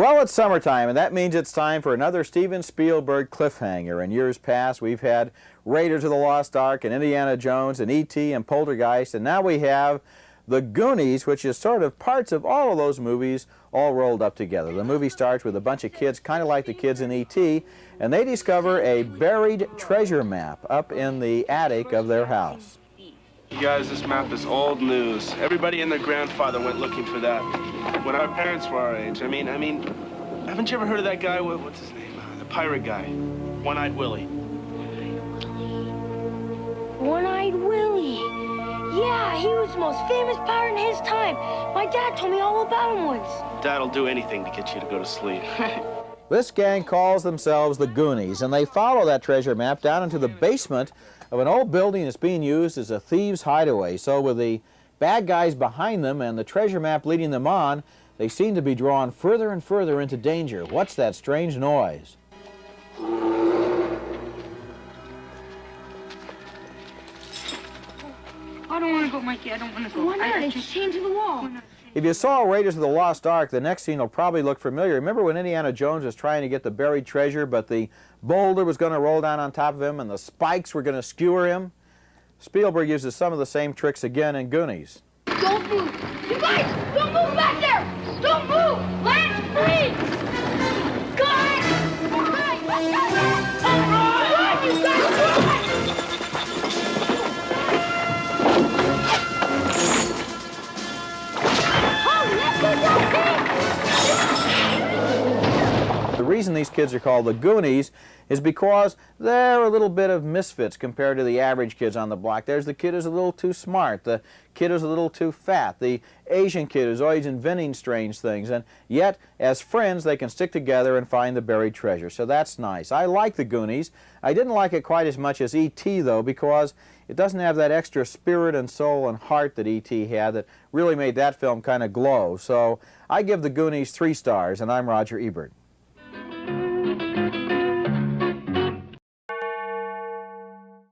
Well, it's summertime, and that means it's time for another Steven Spielberg cliffhanger. In years past, we've had Raiders of the Lost Ark and Indiana Jones and E.T. and Poltergeist, and now we have the Goonies, which is sort of parts of all of those movies all rolled up together. The movie starts with a bunch of kids, kind of like the kids in E.T., and they discover a buried treasure map up in the attic of their house. You guys, this map is old news. Everybody and their grandfather went looking for that when our parents were our age. I mean, haven't you ever heard of that guy? What's his name? The pirate guy. One-Eyed Willie. One-Eyed Willie. Yeah, he was the most famous pirate in his time. My dad told me all about him once. Dad'll do anything to get you to go to sleep. This gang calls themselves the Goonies, and they follow that treasure map down into the basement of an old building that's being used as a thieves' hideaway. So with the bad guys behind them and the treasure map leading them on, they seem to be drawn further and further into danger. What's that strange noise? I don't want to go, Mikey. I don't want to go. Why not? It's chained to the wall. If you saw Raiders of the Lost Ark, the next scene will probably look familiar. Remember when Indiana Jones was trying to get the buried treasure, but the boulder was going to roll down on top of him and the spikes were going to skewer him? Spielberg uses some of the same tricks again in Goonies. Don't move. You guys, don't move back there. Don't move. Land's free. Guys! Guys! All right! You guys! The reason these kids are called the Goonies is because they're a little bit of misfits compared to the average kids on the block. There's the kid who's a little too smart, the kid who's a little too fat, the Asian kid who's always inventing strange things, and yet, as friends, they can stick together and find the buried treasure. So that's nice. I like the Goonies. I didn't like it quite as much as E.T., though, because it doesn't have that extra spirit and soul and heart that E.T. had that really made that film kind of glow. So I give the Goonies 3 stars, and I'm Roger Ebert.